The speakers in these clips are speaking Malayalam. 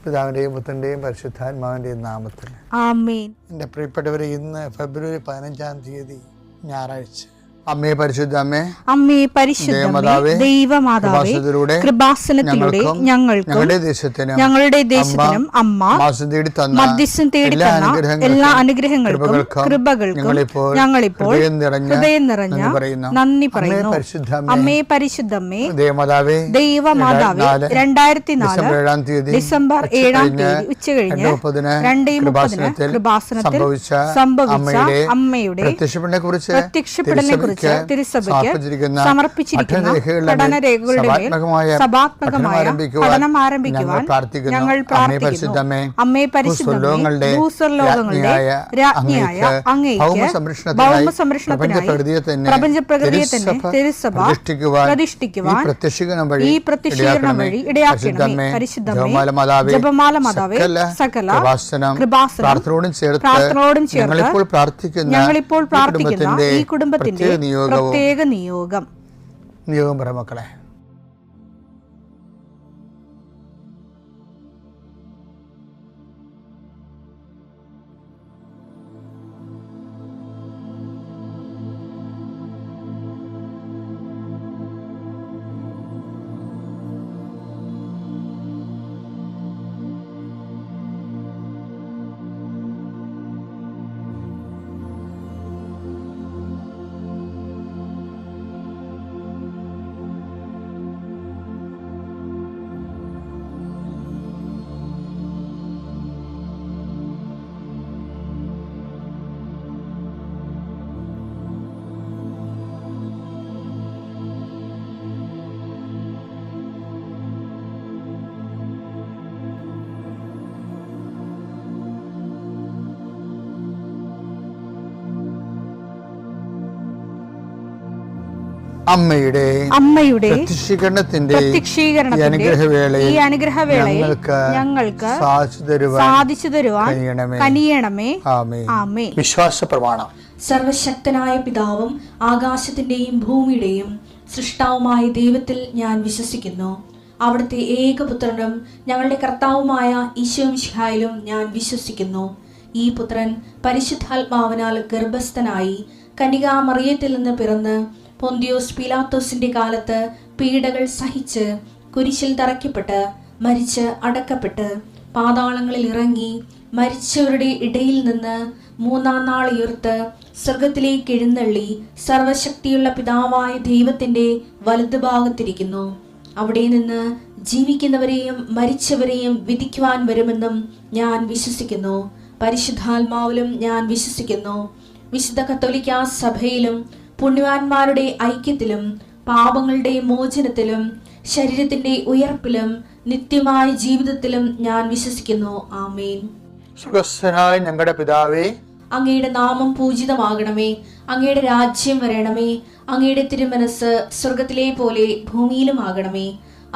പിതാവിൻ്റെയും പുത്രൻ്റെയും പരിശുദ്ധാത്മാവിൻ്റെയും നാമത്തിൽ ആമേൻ. എൻ്റെ പ്രിയപ്പെട്ടവരെ, ഇന്ന് ഫെബ്രുവരി 15 ഞായറാഴ്ച. അമ്മേ പരിശുദ്ധ അമ്മേ, അമ്മേ പരിശുദ്ധമേ, ദൈവമാതാവേ, കൃപാസനത്തിലൂടെ ഞങ്ങൾക്കും ഞങ്ങളുടെ ദേശത്തിനും അമ്മ മധ്യസ്ഥം തേടി തന്ന എല്ലാ അനുഗ്രഹങ്ങൾക്കും കൃപകൾക്കും ഞങ്ങളിപ്പോൾ ഹൃദയം നിറഞ്ഞ നന്ദി പറയുന്നു. അമ്മേ പരിശുദ്ധമേ, ദൈവമാതാവേ, 2004 ഡിസംബർ 7 ഉച്ചകഴിഞ്ഞ് 2:30 കൃപാസനത്തിൽ സംഭവിച്ച അമ്മയുടെ പ്രത്യക്ഷപ്പെടലിനെ തിരുസഭയ്ക്ക് സമർപ്പിച്ചിരിക്കുന്ന പഠനരേഖകളുടെ മേൽ സഭാത്മകമായ പഠനം ആരംഭിക്കുവാൻ ഞങ്ങൾ പ്രാർത്ഥിക്കുന്നു. അമ്മേ പരിശുദ്ധമേ, ഭൂസ്വർലോകങ്ങളുടെ രാജ്ഞിയായ അങ്ങേയ്ക്ക് ഭൗമസംരക്ഷണത്തിനായി പ്രപഞ്ചപ്രകൃതിയെ തന്നെ തിരുസഭ പ്രതിഷ്ഠിക്കുവാൻ ഈ പ്രത്യക്ഷീകരണം വഴി ഇടയാക്കണമേ. പരിശുദ്ധമേ, ജപമാല മാതാവേ, സകല കൃപാസനം പ്രാർത്ഥനയോടും ചേർത്ത് ഞങ്ങളിപ്പോൾ പ്രാർത്ഥിക്കുന്ന ഈ കുടുംബത്തിന്റെ പ്രത്യേക നിയോഗം പറ മക്കളെ. അമ്മയുടെ പ്രത്യക്ഷീകരണത്തിന്റെ ഈ അനുഗ്രഹവേളയിൽ ഞങ്ങൾക്ക് സാധിച്ചു തരുവാൻ കനിയണമേ. ആമേൻ. വിശ്വാസ പ്രമാണം. സർവശക്തനായ പിതാവും ആകാശത്തിന്റെയും ഭൂമിയുടെയും സൃഷ്ടാവുമായ ദൈവത്തിൽ ഞാൻ വിശ്വസിക്കുന്നു. അവിടുത്തെ ഏകപുത്രനും ഞങ്ങളുടെ കർത്താവുമായ ഈശോ മിശിഹായിലും ഞാൻ വിശ്വസിക്കുന്നു. ഈ പുത്രൻ പരിശുദ്ധാത്മാവിനാൽ ഗർഭസ്ഥനായി കന്യകാമറിയത്തിൽ നിന്ന് പിറന്ന് പൊന്തിയോസ് പീലാത്തോസിന്റെ കാലത്ത് പീഡകൾ സഹിച്ച് കുരിശിൽ തറയ്ക്കപ്പെട്ട് മരിച്ച് അടക്കപ്പെട്ട് പാതാളങ്ങളിൽ ഇറങ്ങി മരിച്ചവരുടെ ഇടയിൽ നിന്ന് 3-ാം നാൾ ഉയർത്ത് സ്വർഗത്തിലേക്ക് എഴുന്നള്ളി സർവശക്തിയുള്ള പിതാവായ ദൈവത്തിന്റെ വലതുഭാഗത്തിരിക്കുന്നു. അവിടെ നിന്ന് ജീവിക്കുന്നവരെയും മരിച്ചവരെയും വിധിക്കുവാൻ വരുമെന്നും ഞാൻ വിശ്വസിക്കുന്നു. പരിശുദ്ധാത്മാവിലും ഞാൻ വിശ്വസിക്കുന്നു. വിശുദ്ധ കത്തോലിക്കാ സഭയിലും പുണ്യവാന്മാരുടെ ഐക്യത്തിലും പാപങ്ങളുടെ മോചനത്തിലും ശരീരത്തിന്റെ ഉയർപ്പിലും നിത്യമായ ജീവിതത്തിലും ഞാൻ വിശ്വസിക്കുന്നു. ആമേൻ. സുഖസ്ഥനായ ഞങ്ങളുടെ പിതാവേ, അങ്ങയുടെ നാമം പൂജിതമാകണമേ. അങ്ങയുടെ രാജ്യം വരണമേ. അങ്ങയുടെ തിരുമനസ് സ്വർഗത്തിലെ പോലെ ഭൂമിയിലും ആകണമേ.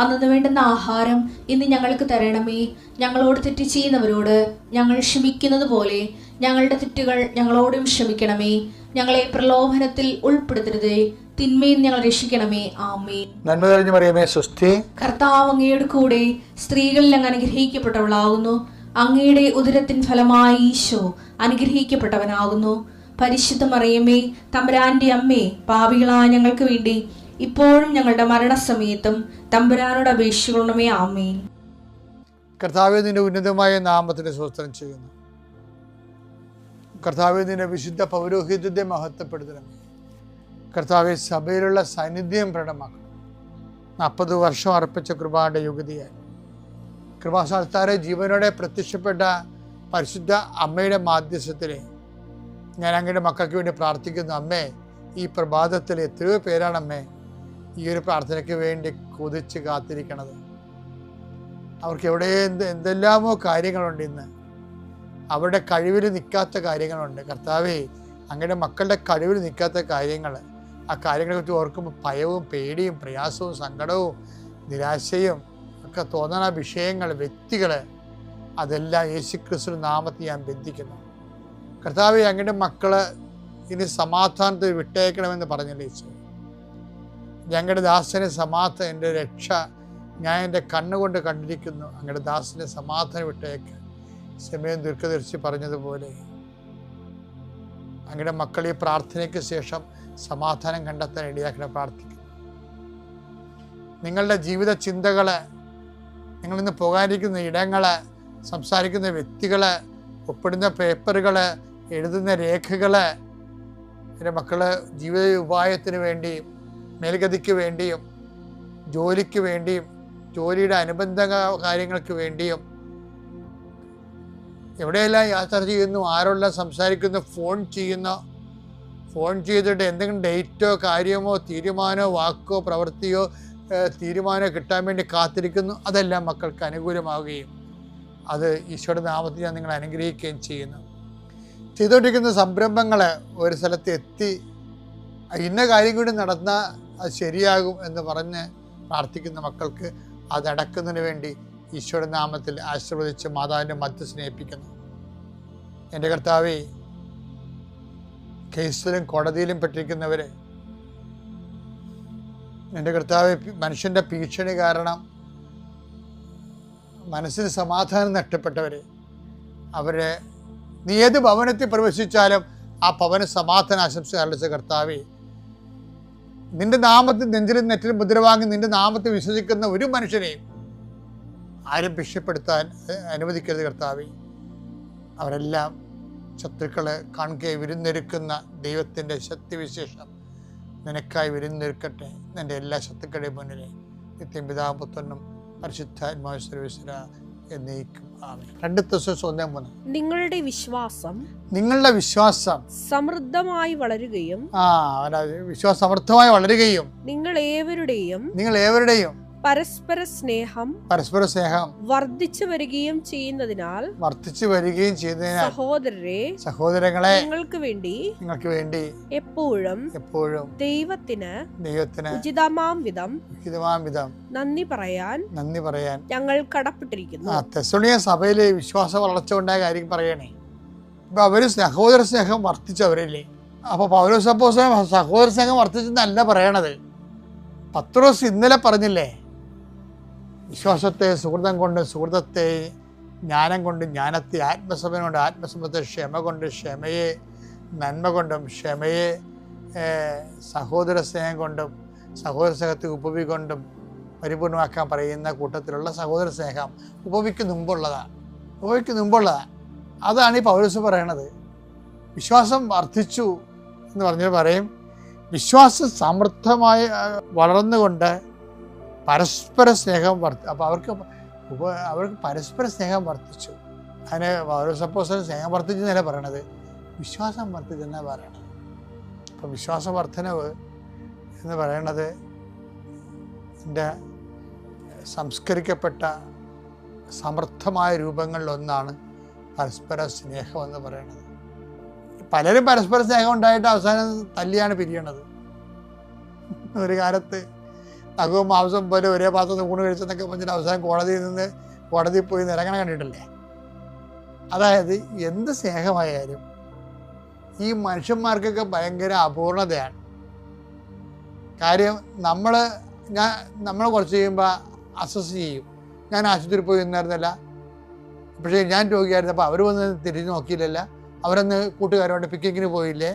അന്നു വേണ്ടുന്ന ആഹാരം ഇന്ന് ഞങ്ങൾക്ക് തരണമേ. ഞങ്ങളോട് തെറ്റ് ചെയ്യുന്നവരോട് ഞങ്ങൾ ക്ഷമിക്കുന്നത് പോലെ ഞങ്ങളുടെ തെറ്റുകൾ ഞങ്ങളോടും ക്ഷമിക്കണമേ. ഞങ്ങളെ പ്രലോഭനത്തിൽ ഉൾപ്പെടുത്തരുതേ, തിന്മയിൽ ഞങ്ങൾ രക്ഷിക്കണമേ. ആമേൻ. നന്മ നിറഞ്ഞ മറിയമേ, സ്വസ്തി. കർത്താവ് അങ്ങയുടെ കൂടെ സ്ത്രീകളിൽ അങ്ങ് അനുഗ്രഹിക്കപ്പെട്ടവളാകുന്നു. അങ്ങയുടെ ഉദരത്തിൻ ഫലമായി ഈശോ അനുഗ്രഹിക്കപ്പെട്ടവനാകുന്നു. പരിശുദ്ധ മറിയമേ, തമ്പുരാന്റെ അമ്മേ, പാപികളായ ഞങ്ങൾക്ക് വേണ്ടി ഇപ്പോഴും ഞങ്ങളുടെ മരണസമയത്തും തമ്പുരാനോട് അപേക്ഷിക്കണമേ. ആമേൻ. കർത്താവേ, നിന്റെ ഉന്നതമായ നാമത്തിന് സ്തോത്രം ചെയ്യുന്നു. കർത്താവേ, നിന്റെ വിശുദ്ധ പൗരോഹിത്യത്തെ മഹത്വപ്പെടുത്തണമേ. കർത്താവെ, സഭയിലുള്ള സാന്നിധ്യം പ്രകടമാക്കണം. 40 വർഷം അർപ്പിച്ച കൃപാന്റെ യുഗതിയായി കൃപാസ്ഥാനത്താരെ ജീവനോടെ പ്രത്യക്ഷപ്പെട്ട പരിശുദ്ധ അമ്മയുടെ മാധ്യസ്ഥത്തിലെ ഞാൻ അങ്ങയുടെ മക്കൾക്ക് വേണ്ടി പ്രാർത്ഥിക്കുന്നു. അമ്മേ, ഈ പ്രഭാതത്തിൽ എത്രയോ പേരാണ് അമ്മേ ഈ ഒരു പ്രാർത്ഥനയ്ക്ക് വേണ്ടി കൊതിച്ച് കാത്തിരിക്കണത്. അവർക്ക് എവിടെ എന്തെല്ലാമോ കാര്യങ്ങളുണ്ട്. ഇന്ന് അവരുടെ കഴിവിൽ നിൽക്കാത്ത കാര്യങ്ങളുണ്ട്. കർത്താവേ, അങ്ങയുടെ മക്കളുടെ കഴിവിൽ നിൽക്കാത്ത കാര്യങ്ങൾ, ആ കാര്യങ്ങളെക്കുറിച്ച് ഓർക്കുമ്പോൾ ഭയവും പേടിയും പ്രയാസവും സങ്കടവും നിരാശയും ഒക്കെ തോന്നണ വിഷയങ്ങൾ, വ്യക്തികൾ, അതെല്ലാം യേശുക്രിസ്തു നാമത്തിൽ ഞാൻ ബന്ധിക്കുന്നു. കർത്താവേ, അങ്ങയുടെ മക്കള് ഇനി സമാധാനത്തിൽ വിട്ടേക്കണമെന്ന് പറഞ്ഞില്ലേ ഈശോ. ഞങ്ങളുടെ ദാസന് എൻ്റെ രക്ഷ ഞാൻ എൻ്റെ കണ്ണുകൊണ്ട് കണ്ടിരിക്കുന്നു, അങ്ങയുടെ ദാസനെ സമാധാനം വിട്ടേക്ക്. സമയം ദീർഘദർശി പറഞ്ഞതുപോലെ അങ്ങയുടെ മക്കൾ ഈ പ്രാർത്ഥനയ്ക്ക് ശേഷം സമാധാനം കണ്ടെത്താൻ ഇടയാക്കണം പ്രാർത്ഥിക്കുന്നു. നിങ്ങളുടെ ജീവിത ചിന്തകൾ, നിങ്ങളിന്ന് പോകാനിരിക്കുന്ന ഇടങ്ങൾ, സംസാരിക്കുന്ന വ്യക്തികൾ, ഒപ്പിടുന്ന പേപ്പറുകൾ, എഴുതുന്ന രേഖകൾ, എൻ്റെ മക്കൾ ജീവിത ഉപായത്തിന് വേണ്ടിയും മേൽഗതിക്ക് വേണ്ടിയും ജോലിക്ക് വേണ്ടിയും ജോലിയുടെ അനുബന്ധ കാര്യങ്ങൾക്ക് വേണ്ടിയും എവിടെയെല്ലാം യാത്ര ചെയ്യുന്നു, ആരെല്ലാം സംസാരിക്കുന്നു, ഫോൺ ചെയ്തിട്ട് എന്തെങ്കിലും ഡേറ്റോ കാര്യമോ തീരുമാനമോ വാക്കോ പ്രവൃത്തിയോ തീരുമാനമോ കിട്ടാൻ വേണ്ടി കാത്തിരിക്കുന്നു. അതെല്ലാം മക്കൾക്ക് അനുകൂലമാവുകയും അത് ഈശോയുടെ നാമത്തിൽ ഞാൻ നിങ്ങളെ അനുഗ്രഹിക്കുകയും ചെയ്യുന്നു. ചെയ്തുകൊണ്ടിരിക്കുന്ന സംരംഭങ്ങൾ ഒരു സ്ഥലത്ത് എത്തി ഇന്ന കാര്യം കൂടി നടന്നാൽ അത് ശരിയാകും എന്ന് പറഞ്ഞ് പ്രാർത്ഥിക്കുന്ന മക്കൾക്ക് അതടക്കുന്നതിന് വേണ്ടി ഈശോയുടെ നാമത്തിൽ ആശീർവദിച്ച് മാതാവിൻ്റെ മധ്യസ്ഥനെ ഏൽപ്പിക്കുന്നു. എൻ്റെ കർത്താവേ, കേസിലും കോടതിയിലും പെട്ടിരിക്കുന്നവർ, എൻ്റെ കർത്താവേ, മനുഷ്യൻ്റെ ഭീഷണി കാരണം മനസ്സിന് സമാധാനം നഷ്ടപ്പെട്ടവർ, അവരെ നീ ഏത് ഭവനത്തിൽ പ്രവേശിച്ചാലും ആ ഭവന സമാധാന ആശംസ അർപ്പിച്ച കർത്താവേ, നിന്റെ നാമത്തിൽ നെഞ്ചിലും നെറ്റിലും മുദ്ര വാങ്ങി നിന്റെ നാമത്തിൽ വിശ്വസിക്കുന്ന ഒരു മനുഷ്യനെയും ആരും ഭിക്ഷപ്പെടുത്താൻ അനുവദിക്കരുത് കർത്താവേ. അവരെല്ലാം ശത്രുക്കളെ കാണുകയെ വിരുന്നൊരുക്കുന്ന ദൈവത്തിൻ്റെ ശക്തിവിശേഷം നിനക്കായി വിരുന്നൊരുക്കട്ടെ. നിൻ്റെ എല്ലാ ശത്രുക്കളുടെയും മുന്നിലെ നിത്യം പിതാവും പുത്രനും പരിശുദ്ധാത്മാവും സർവ്വേശ്വര എന്നേക്കും ആമേൻ. 2 Thessalonians 1:3. നിങ്ങളുടെ വിശ്വാസം സമൃദ്ധമായി വളരുകയും വിശ്വാസം സമൃദ്ധമായി വളരുകയും നിങ്ങൾ ഏവരുടെയും പരസ്പര സ്നേഹം വർദ്ധിച്ചു വരികയും ചെയ്യുന്നതിനാൽ സഹോദരങ്ങളെ നിങ്ങൾക്ക് വേണ്ടി എപ്പോഴും ദൈവത്തിന് ഉചിതമാം വിധം നന്ദി പറയാൻ ഞങ്ങൾ കടപ്പെട്ടിരിക്കുന്നു. തെസ്സലോനിക്ക സഭയിലെ വിശ്വാസ വളർച്ച ഉണ്ടായ കാര്യം പറയണേ. ഇപ്പൊ അവര് സഹോദര സ്നേഹം വർദ്ധിച്ചവരല്ലേ. അപ്പൊ പൗലോസ് അപ്പോസ്തലൻ സഹോദര സ്നേഹം വർദ്ധിച്ചെന്നല്ല പറയണത്. പത്രോസ് ഇന്നലെ പറഞ്ഞില്ലേ, വിശ്വാസത്തെ സുഹൃതം കൊണ്ട് സുഹൃതത്തെ, ജ്ഞാനം കൊണ്ട് ജ്ഞാനത്തെ, ആത്മസമയം കൊണ്ട് ആത്മസമയത്തെ, ക്ഷമ കൊണ്ട് ക്ഷമയെ, നന്മ കൊണ്ടും ക്ഷമയെ, സഹോദര സ്നേഹം കൊണ്ടും സഹോദര സ്നേഹത്തെ ഉപവികൊണ്ടും പരിപൂർണമാക്കാൻ പറയുന്ന കൂട്ടത്തിലുള്ള സഹോദര സ്നേഹം ഉപവിക്ക് മുമ്പുള്ളതാണ്. അതാണ് ഈ പൗലോസ് പറയണത്. വിശ്വാസം വർദ്ധിച്ചു എന്ന് പറഞ്ഞാൽ പറയും, വിശ്വാസം സമൃദ്ധമായി വളർന്നുകൊണ്ട് പരസ്പര സ്നേഹം അപ്പോൾ അവർക്ക് പരസ്പര സ്നേഹം വർദ്ധിച്ചു. അതിന് പൗലോസ് അപ്പോസ്തലൻ സ്നേഹം വർദ്ധിച്ചു എന്നല്ല പറയണത്, വിശ്വാസം വർദ്ധിച്ചെന്നാണ് പറയണത്. അപ്പം വിശ്വാസ വർധനവ് എന്ന് പറയണത് എൻ്റെ സംസ്കരിക്കപ്പെട്ട സമൃദ്ധമായ രൂപങ്ങളിലൊന്നാണ് പരസ്പര സ്നേഹം എന്ന് പറയുന്നത്. പലരും പരസ്പര സ്നേഹം ഉണ്ടായിട്ട് അവസാനം തല്ലിയാണ് പിരിയണത്. ഒരു കാലത്ത് നഖവും മാംസം പോലെ ഒരേ പാത്രത്തിൽ ഊണ് കഴിച്ചെന്നൊക്കെ പറഞ്ഞിട്ട് അവസാനം കോടതിയിൽ പോയി നിരങ്ങണ കണ്ടിട്ടില്ലേ. അതായത് എന്ത് സ്നേഹമായാലും ഈ മനുഷ്യന്മാർക്കൊക്കെ ഭയങ്കര അപൂർണതയാണ്. കാര്യം നമ്മൾ കുറച്ച് കഴിയുമ്പോൾ അസസ് ചെയ്യും. ഞാൻ ആശുപത്രിയിൽ പോയി നിന്നായിരുന്നല്ല, പക്ഷേ ഞാൻ രോഗിയായിരുന്നു, അപ്പോൾ അവർ വന്ന് തിരിഞ്ഞ് നോക്കിയില്ലല്ല, അവരൊന്ന് കൂട്ടുകാരോട്ട് പിക്കിങ്ങിന് പോയില്ലേ,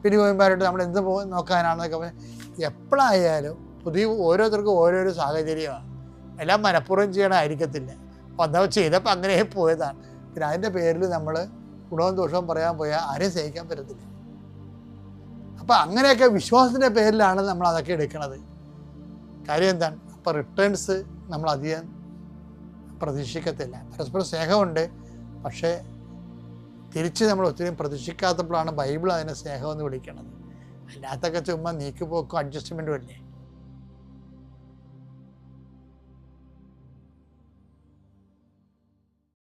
പിന്നെ പോയമാരോട്ട് നമ്മൾ എന്ത് നോക്കാനാണെന്നൊക്കെ പറഞ്ഞ് എപ്പോഴായാലും ഓരോരുത്തർക്കും ഓരോരോ സാഹചര്യമാണ്. എല്ലാം മനഃപൂർവ്വം ചെയ്യണമായിരിക്കത്തില്ല. അപ്പോൾ എന്താ ചെയ്തപ്പോൾ അങ്ങനെ പോയതാണ്. പിന്നെ അതിൻ്റെ പേരിൽ നമ്മൾ ഗുണവും ദോഷവും പറയാൻ പോയാൽ ആരെയും സഹിക്കാൻ പറ്റത്തില്ല. അപ്പം അങ്ങനെയൊക്കെ വിശ്വാസത്തിൻ്റെ പേരിലാണ് നമ്മൾ അതൊക്കെ എടുക്കുന്നത്. കാര്യം എന്താണ്? അപ്പോൾ റിട്ടേൺസ് നമ്മൾ അധികം പ്രതീക്ഷിക്കത്തില്ല. പരസ്പരം സ്നേഹമുണ്ട്, പക്ഷേ തിരിച്ച് നമ്മൾ ഒത്തിരി പ്രതീക്ഷിക്കാത്തപ്പോഴാണ് ബൈബിൾ അതിനെ സ്നേഹമെന്ന് വിളിക്കുന്നത്. അല്ലാത്തൊക്കെ ചുമ്മാ നീക്കിപ്പോക്കും അഡ്ജസ്റ്റ്മെൻറ്റും അല്ലേ.